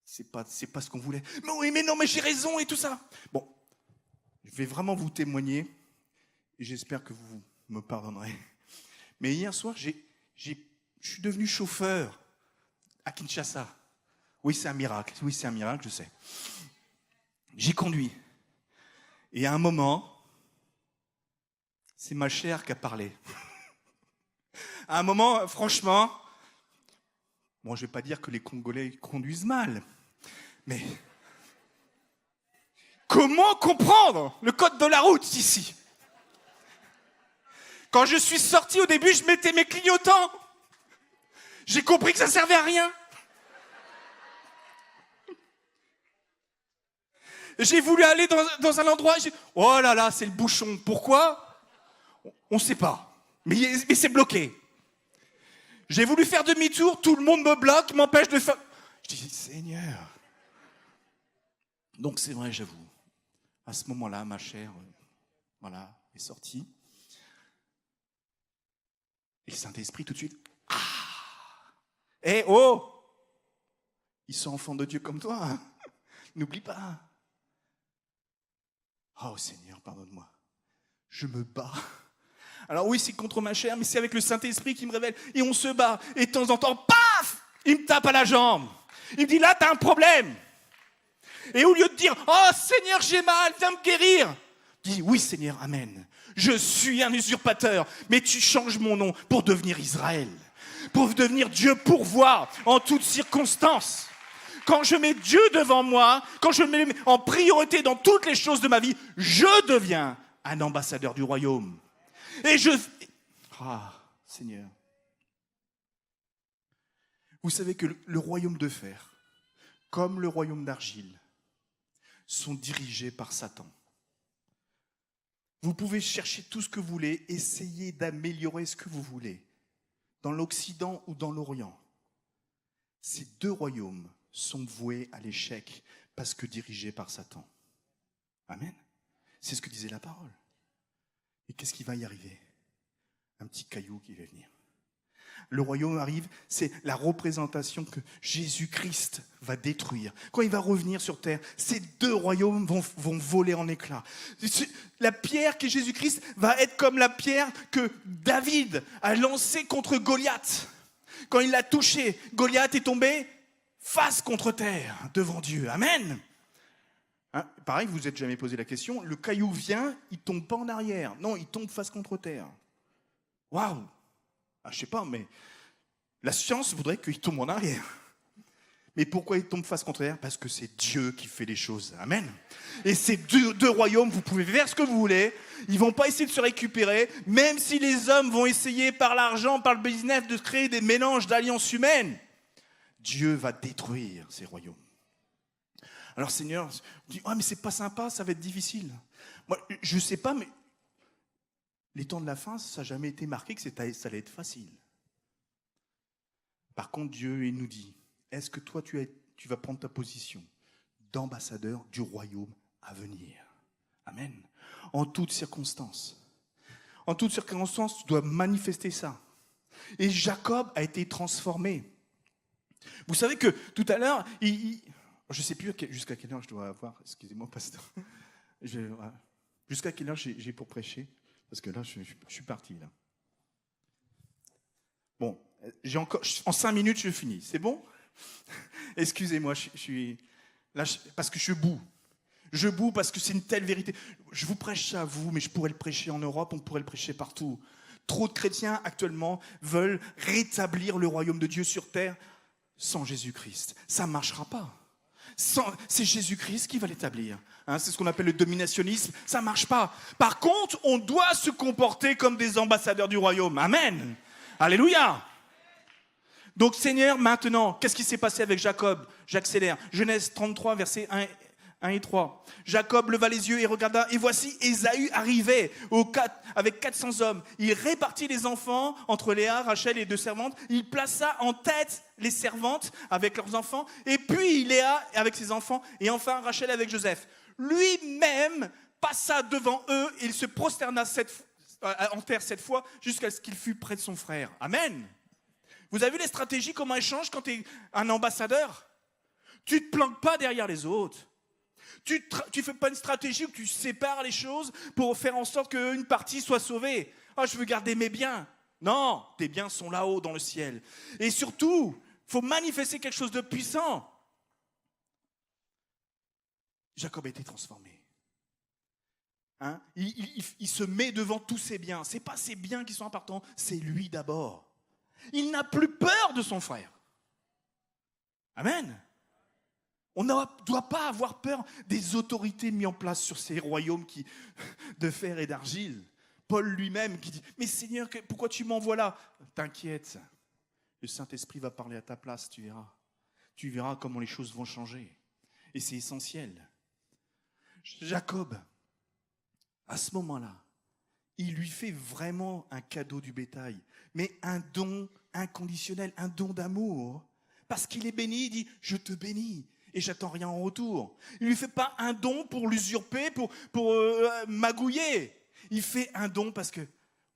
C'est pas ce qu'on voulait. Mais oui, mais non, mais j'ai raison et tout ça. Bon, je vais vraiment vous témoigner et j'espère que vous me pardonnerez. Mais hier soir, je suis devenu chauffeur à Kinshasa. Oui, c'est un miracle. Oui, c'est un miracle, je sais. J'ai conduit. Et à un moment, c'est ma chair qui a parlé. À un moment, franchement, bon, je ne vais pas dire que les Congolais conduisent mal, mais comment comprendre le code de la route ici? Quand je suis sorti au début, je mettais mes clignotants. J'ai compris que ça ne servait à rien. J'ai voulu aller dans un endroit, oh là là, c'est le bouchon. Pourquoi? On ne sait pas. Mais c'est bloqué. J'ai voulu faire demi-tour, tout le monde me bloque, m'empêche de faire... Je dis, Seigneur. Donc c'est vrai, j'avoue. À ce moment-là, ma chair, voilà, est sortie. Et le Saint-Esprit, tout de suite, oh! Ils sont enfants de Dieu comme toi. Hein. N'oublie pas. Oh Seigneur, pardonne-moi. Je me bats. Alors oui, c'est contre ma chair, mais c'est avec le Saint-Esprit qui me révèle. Et on se bat. Et de temps en temps, paf! Il me tape à la jambe. Il me dit, là, t'as un problème. Et au lieu de dire, oh Seigneur, j'ai mal, viens me guérir. Je dis, oui Seigneur, amen. Je suis un usurpateur, mais tu changes mon nom pour devenir Israël. Pour devenir Dieu pourvoit en toutes circonstances. Quand je mets Dieu devant moi, quand je le mets en priorité dans toutes les choses de ma vie, je deviens un ambassadeur du royaume. Et Seigneur. Vous savez que le royaume de fer, comme le royaume d'argile, sont dirigés par Satan. Vous pouvez chercher tout ce que vous voulez, essayer d'améliorer ce que vous voulez, dans l'Occident ou dans l'Orient. Ces deux royaumes sont voués à l'échec parce que dirigés par Satan. Amen. C'est ce que disait la parole. Et qu'est-ce qui va y arriver? Un petit caillou qui va venir. Le royaume arrive, c'est la représentation que Jésus-Christ va détruire. Quand il va revenir sur terre, ces deux royaumes vont voler en éclats. La pierre qui est Jésus-Christ va être comme la pierre que David a lancée contre Goliath. Quand il l'a touché, Goliath est tombé face contre terre devant Dieu. Amen. Hein, pareil, vous vous êtes jamais posé la question, le caillou vient, il tombe pas en arrière. Non, il tombe face contre terre. Waouh. Je sais pas, mais la science voudrait qu'il tombe en arrière. Mais pourquoi il tombe face contre terre? Parce que c'est Dieu qui fait les choses. Amen. Et ces deux royaumes, vous pouvez faire ce que vous voulez. Ils vont pas essayer de se récupérer, même si les hommes vont essayer par l'argent, par le business, de créer des mélanges d'alliances humaines. Dieu va détruire ces royaumes. Alors Seigneur, on dit, mais c'est pas sympa, ça va être difficile. Moi, je sais pas, mais les temps de la fin, ça n'a jamais été marqué que ça allait être facile. Par contre, Dieu, il nous dit, est-ce que toi, tu vas prendre ta position d'ambassadeur du royaume à venir? Amen. En toutes circonstances. En toutes circonstances, tu dois manifester ça. Et Jacob a été transformé. Vous savez que tout à l'heure, je ne sais plus jusqu'à quelle heure je dois avoir, excusez-moi, pasteur. Jusqu'à quelle heure j'ai pour prêcher? Parce que là, je suis parti. Là. Bon, en 5 minutes, je finis. C'est bon? Excusez-moi, je suis là parce que je boue. Je boue parce que c'est une telle vérité. Je vous prêche ça à vous, mais je pourrais le prêcher en Europe, on pourrait le prêcher partout. Trop de chrétiens actuellement veulent rétablir le royaume de Dieu sur terre sans Jésus-Christ. Ça ne marchera pas. C'est Jésus-Christ qui va l'établir. C'est ce qu'on appelle le dominationnisme. Ça ne marche pas. Par contre, on doit se comporter comme des ambassadeurs du royaume. Amen. Alléluia. Donc Seigneur, maintenant, qu'est-ce qui s'est passé avec Jacob? J'accélère. Genèse 33, versets 1 et 3. Jacob leva les yeux et regarda, et voici Ésaü arrivait avec 400 hommes. Il répartit les enfants entre Léa, Rachel et les 2 servantes. Il plaça en tête les servantes avec leurs enfants, et puis Léa avec ses enfants, et enfin Rachel avec Joseph. Lui-même passa devant eux, et il se prosterna en terre 7 fois, jusqu'à ce qu'il fût près de son frère. Amen. Vous avez vu les stratégies, comment elles changent quand tu es un ambassadeur? Tu ne te planques pas derrière les autres. Tu ne fais pas une stratégie où tu sépares les choses pour faire en sorte qu'une partie soit sauvée. Je veux garder mes biens. Non, tes biens sont là-haut dans le ciel. Et surtout, il faut manifester quelque chose de puissant. Jacob a été transformé. Il se met devant tous ses biens. Ce n'est pas ses biens qui sont importants, c'est lui d'abord. Il n'a plus peur de son frère. Amen. On ne doit pas avoir peur des autorités mises en place sur ces royaumes de fer et d'argile. Paul lui-même qui dit, mais Seigneur, pourquoi tu m'envoies là? T'inquiète, le Saint-Esprit va parler à ta place, tu verras. Tu verras comment les choses vont changer. Et c'est essentiel. Jacob, à ce moment-là, il lui fait vraiment un cadeau du bétail, mais un don inconditionnel, un don d'amour. Parce qu'il est béni, il dit, je te bénis. Et j'attends rien en retour. Il ne lui fait pas un don pour l'usurper, pour magouiller. Il fait un don parce que,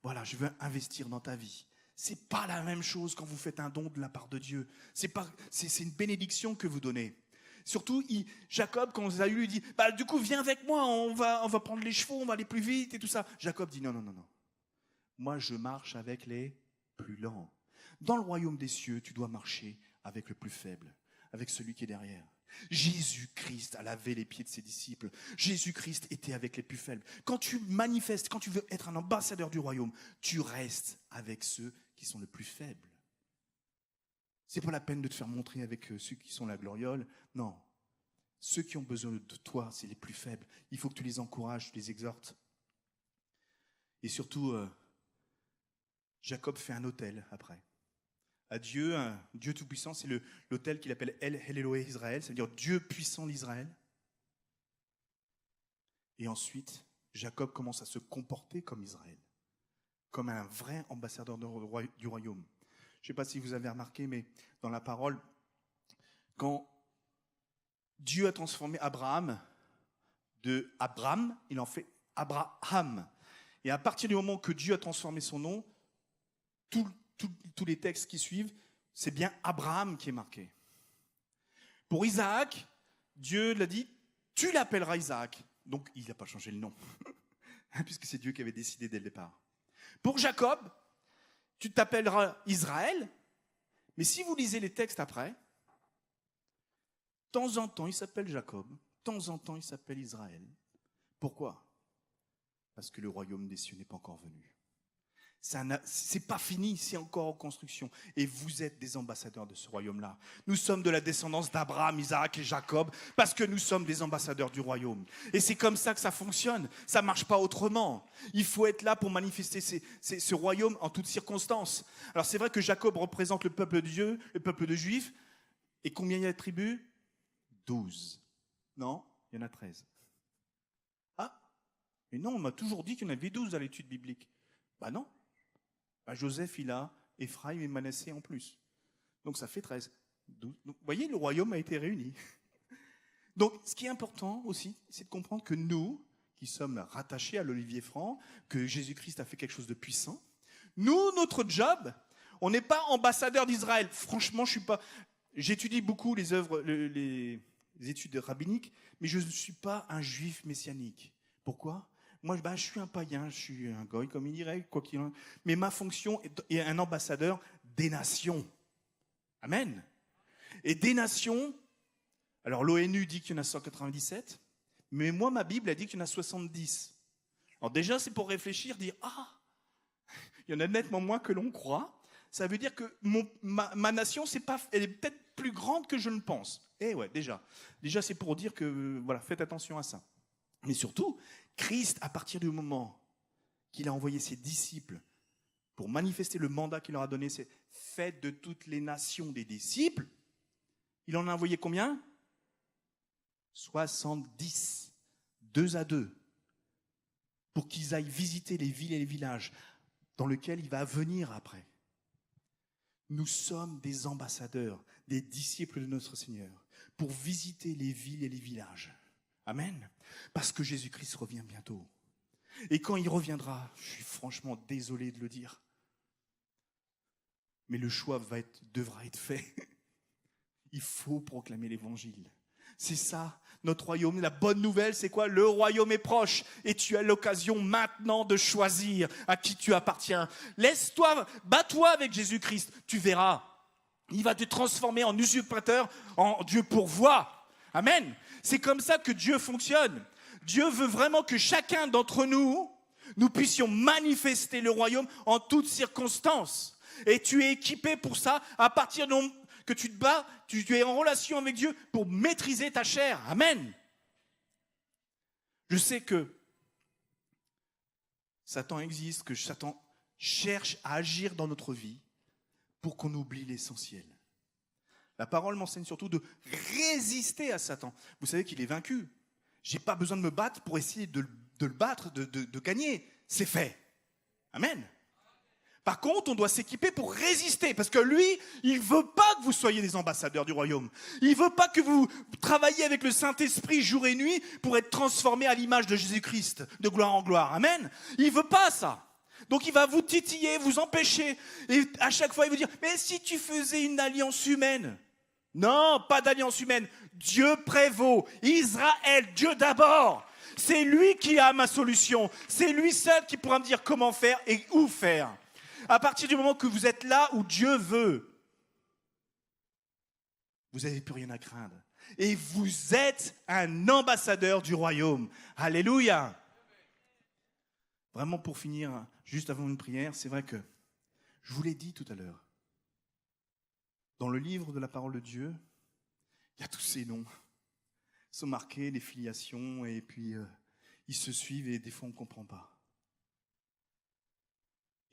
voilà, je veux investir dans ta vie. Ce n'est pas la même chose quand vous faites un don de la part de Dieu. C'est une bénédiction que vous donnez. Surtout, Jacob, quand Ésaü lui dit, du coup, viens avec moi, on va prendre les chevaux, on va aller plus vite et tout ça. Jacob dit, non. Moi, je marche avec les plus lents. Dans le royaume des cieux, tu dois marcher avec le plus faible, avec celui qui est derrière. Jésus-Christ a lavé les pieds de ses disciples. Jésus-Christ était avec les plus faibles. Quand tu manifestes, quand tu veux être un ambassadeur du royaume, tu restes avec ceux qui sont les plus faibles. C'est pas la peine de te faire montrer avec ceux qui sont la gloriole. Non. Ceux qui ont besoin de toi, c'est les plus faibles. Il faut que tu les encourages, tu les exhortes. Et surtout, Jacob fait un autel après. À Dieu, un Dieu tout-puissant, c'est l'autel qu'il appelle El Elohe Israël, c'est-à-dire Dieu puissant d'Israël. Et ensuite, Jacob commence à se comporter comme Israël, comme un vrai ambassadeur du royaume. Je ne sais pas si vous avez remarqué, mais dans la parole, quand Dieu a transformé Abraham de Abram, il en fait Abraham. Et à partir du moment que Dieu a transformé son nom, tous les textes qui suivent, c'est bien Abraham qui est marqué. Pour Isaac, Dieu l'a dit, tu l'appelleras Isaac. Donc, il n'a pas changé le nom, puisque c'est Dieu qui avait décidé dès le départ. Pour Jacob, tu t'appelleras Israël, Mais si vous lisez les textes après, de temps en temps, il s'appelle Jacob, de temps en temps, il s'appelle Israël. Pourquoi ? Parce que le royaume des cieux n'est pas encore venu. C'est pas fini, c'est encore en construction. Et vous êtes des ambassadeurs de ce royaume-là. Nous sommes de la descendance d'Abraham, Isaac et Jacob, parce que nous sommes des ambassadeurs du royaume. Et c'est comme ça que ça fonctionne. Ça ne marche pas autrement. Il faut être là pour manifester ce royaume en toutes circonstances. Alors c'est vrai que Jacob représente le peuple de Dieu, le peuple de Juifs. Et combien il y a de tribus ? 12. Non, il y en a 13. Ah, mais non, on m'a toujours dit qu'il y en avait 12 à l'étude biblique. Bah non. Joseph, il a Ephraim et Manassé en plus. Donc ça fait 13. 12. Donc, vous voyez, le royaume a été réuni. Donc ce qui est important aussi, c'est de comprendre que nous, qui sommes rattachés à l'Olivier Franc, que Jésus-Christ a fait quelque chose de puissant, nous, notre job, on n'est pas ambassadeur d'Israël. Franchement, je suis pas... J'étudie beaucoup les œuvres, les études rabbiniques, mais je ne suis pas un juif messianique. Pourquoi ? Moi, je suis un païen, je suis un goy, comme il dirait, quoi qu'il en soit. Mais ma fonction est un ambassadeur des nations. Amen. Et des nations, alors l'ONU dit qu'il y en a 197, mais moi, ma Bible a dit qu'il y en a 70. Alors déjà, c'est pour réfléchir, dire, il y en a nettement moins que l'on croit. Ça veut dire que ma nation, elle est peut-être plus grande que je ne pense. Eh ouais, déjà c'est pour dire que, voilà, faites attention à ça. Mais surtout, Christ, à partir du moment qu'il a envoyé ses disciples pour manifester le mandat qu'il leur a donné, c'est « faites de toutes les nations des disciples », il en a envoyé combien ? 70, 2 à 2, pour qu'ils aillent visiter les villes et les villages dans lesquels il va venir après. Nous sommes des ambassadeurs, des disciples de notre Seigneur, pour visiter les villes et les villages. Amen. Parce que Jésus-Christ revient bientôt. Et quand il reviendra, je suis franchement désolé de le dire, mais le choix devra être fait. Il faut proclamer l'évangile. C'est ça, notre royaume. La bonne nouvelle, c'est quoi ? Le royaume est proche. Et tu as l'occasion maintenant de choisir à qui tu appartiens. Bats-toi avec Jésus-Christ. Tu verras. Il va te transformer en usurpateur, en Dieu pourvoit. Amen. C'est comme ça que Dieu fonctionne. Dieu veut vraiment que chacun d'entre nous puissions manifester le royaume en toutes circonstances. Et tu es équipé pour ça à partir du moment que tu te bats, tu es en relation avec Dieu pour maîtriser ta chair. Amen. Je sais que Satan existe, que Satan cherche à agir dans notre vie pour qu'on oublie l'essentiel. La parole m'enseigne surtout de résister à Satan. Vous savez qu'il est vaincu. Je n'ai pas besoin de me battre pour essayer de le battre, de gagner. C'est fait. Amen. Par contre, on doit s'équiper pour résister, parce que lui, il ne veut pas que vous soyez des ambassadeurs du royaume. Il ne veut pas que vous travailliez avec le Saint-Esprit jour et nuit pour être transformés à l'image de Jésus-Christ, de gloire en gloire. Amen. Il ne veut pas ça. Donc il va vous titiller, vous empêcher. Et à chaque fois, il va vous dire, mais si tu faisais une alliance humaine ? Non, pas d'alliance humaine. Dieu prévaut. Israël, Dieu d'abord. C'est lui qui a ma solution. C'est lui seul qui pourra me dire comment faire et où faire. À partir du moment que vous êtes là où Dieu veut, vous n'avez plus rien à craindre. Et vous êtes un ambassadeur du royaume. Alléluia. Vraiment pour finir, juste avant une prière, c'est vrai que je vous l'ai dit tout à l'heure. Dans le livre de la parole de Dieu, il y a tous ces noms. Ils sont marqués, les filiations, et puis ils se suivent et des fois on ne comprend pas.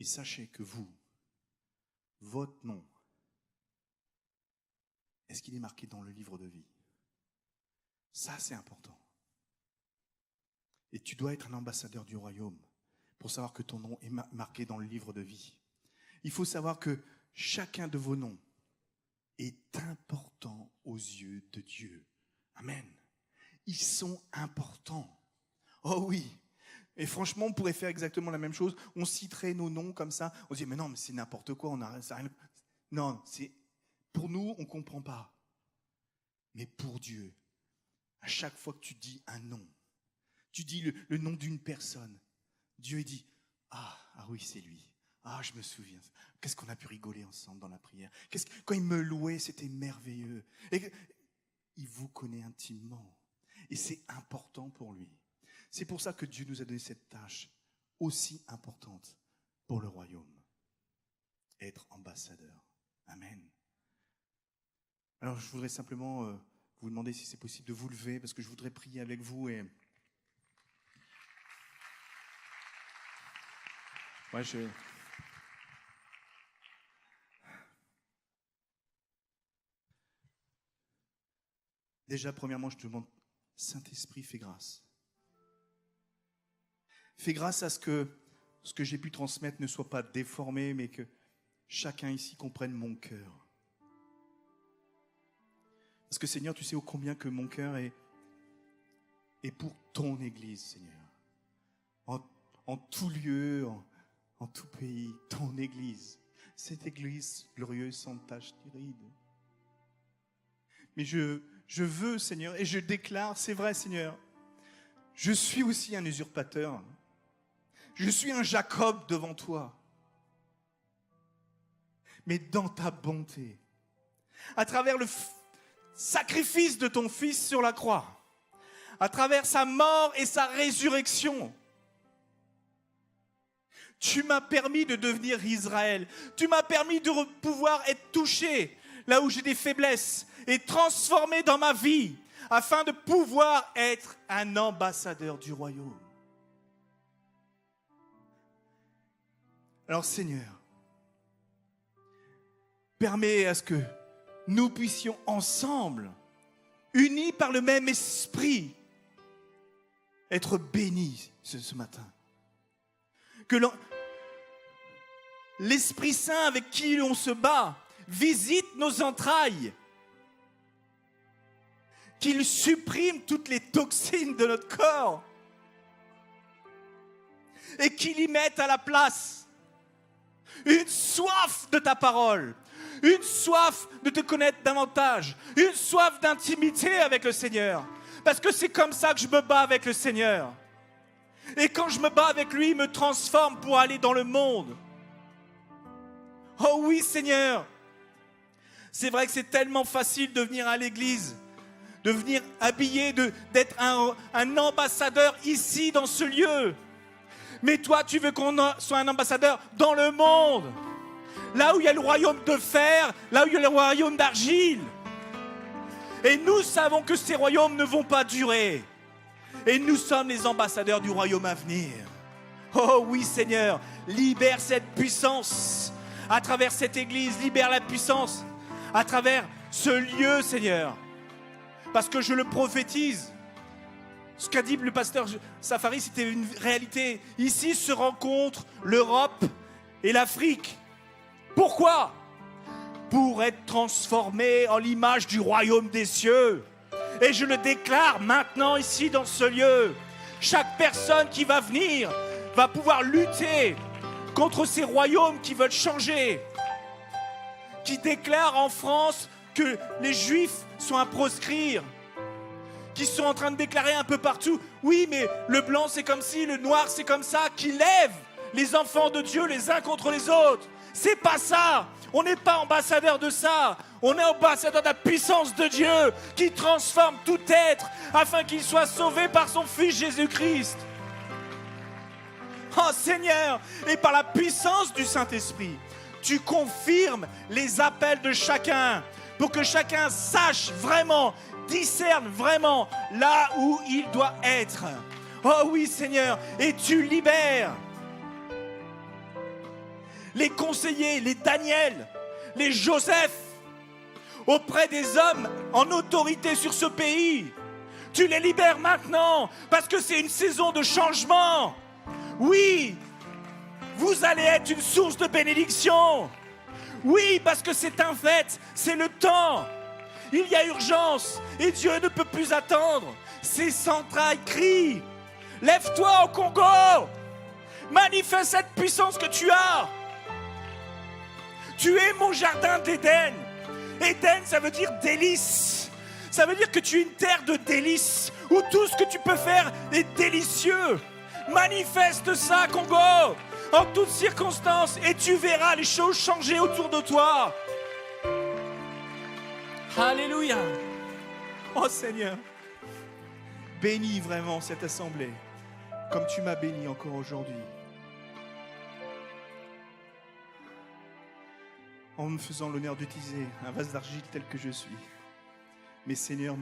Et sachez que vous, votre nom, est-ce qu'il est marqué dans le livre de vie ? Ça, c'est important. Et tu dois être un ambassadeur du royaume pour savoir que ton nom est marqué dans le livre de vie. Il faut savoir que chacun de vos noms est important aux yeux de Dieu. Amen. Ils sont importants. Oh oui. Et franchement, on pourrait faire exactement la même chose. On citerait nos noms comme ça. On se dit, mais non, mais c'est n'importe quoi. Non, pour nous, on ne comprend pas. Mais pour Dieu, à chaque fois que tu dis un nom, tu dis le nom d'une personne, Dieu dit, ah oui, c'est lui. Ah, je me souviens. Qu'est-ce qu'on a pu rigoler ensemble dans la prière. Quand il me louait, c'était merveilleux. Et il vous connaît intimement. Et c'est important pour lui. C'est pour ça que Dieu nous a donné cette tâche aussi importante pour le royaume. Être ambassadeur. Amen. Alors, je voudrais simplement vous demander si c'est possible de vous lever, parce que je voudrais prier avec vous. Et ouais, Déjà, premièrement, je te demande, Saint-Esprit, fais grâce. Fais grâce à ce que j'ai pu transmettre ne soit pas déformé, mais que chacun ici comprenne mon cœur. Parce que Seigneur, tu sais ô combien que mon cœur est pour ton Église, Seigneur. En tout lieu, en tout pays, ton Église. Cette Église glorieuse, sans tache ni ride. Mais je veux, Seigneur, et je déclare, c'est vrai, Seigneur, je suis aussi un usurpateur. Je suis un Jacob devant toi. Mais dans ta bonté, à travers le sacrifice de ton Fils sur la croix, à travers sa mort et sa résurrection, tu m'as permis de devenir Israël. Tu m'as permis de pouvoir être touché là où j'ai des faiblesses et transformé dans ma vie afin de pouvoir être un ambassadeur du royaume. Alors Seigneur, permets à ce que nous puissions ensemble, unis par le même esprit, être bénis ce matin. Que l'Esprit Saint avec qui on se bat visite nos entrailles. Qu'il supprime toutes les toxines de notre corps. Et qu'il y mette à la place une soif de ta parole. Une soif de te connaître davantage. Une soif d'intimité avec le Seigneur. Parce que c'est comme ça que je me bats avec le Seigneur. Et quand je me bats avec lui, il me transforme pour aller dans le monde. Oh oui, Seigneur. C'est vrai que c'est tellement facile de venir à l'église, de venir habillé, d'être un ambassadeur ici, dans ce lieu. Mais toi, tu veux qu'on soit un ambassadeur dans le monde. Là où il y a le royaume de fer, là où il y a le royaume d'argile. Et nous savons que ces royaumes ne vont pas durer. Et nous sommes les ambassadeurs du royaume à venir. Oh oui, Seigneur, libère cette puissance à travers cette église, libère la puissance à travers ce lieu, Seigneur. Parce que je le prophétise. Ce qu'a dit le pasteur Safari, c'était une réalité. Ici se rencontrent l'Europe et l'Afrique. Pourquoi ? Pour être transformés en l'image du royaume des cieux. Et je le déclare maintenant ici dans ce lieu. Chaque personne qui va venir va pouvoir lutter contre ces royaumes qui veulent changer. Qui déclarent en France que les Juifs sont à proscrire. Qui sont en train de déclarer un peu partout. Oui, mais le blanc c'est comme ci, le noir c'est comme ça. Qui lèvent les enfants de Dieu les uns contre les autres. C'est pas ça. On n'est pas ambassadeur de ça. On est ambassadeur de la puissance de Dieu qui transforme tout être afin qu'il soit sauvé par son Fils Jésus-Christ. Oh Seigneur, et par la puissance du Saint-Esprit, tu confirmes les appels de chacun pour que chacun sache vraiment, discerne vraiment là où il doit être. Oh oui Seigneur, et tu libères les conseillers, les Daniel, les Joseph, auprès des hommes en autorité sur ce pays. Tu les libères maintenant, parce que c'est une saison de changement. Oui, vous allez être une source de bénédiction. Oui, parce que c'est un fait, c'est le temps. Il y a urgence, et Dieu ne peut plus attendre. Ces centrales crient. Lève-toi au Congo. Manifeste cette puissance que tu as. Tu es mon jardin d'Éden. Éden, ça veut dire délice. Ça veut dire que tu es une terre de délices où tout ce que tu peux faire est délicieux. Manifeste ça, Congo. en toutes circonstances, et tu verras les choses changer autour de toi. Alléluia. Oh Seigneur, bénis vraiment cette assemblée, comme tu m'as béni encore aujourd'hui. En me faisant l'honneur d'utiliser un vase d'argile tel que je suis. Mais Seigneur,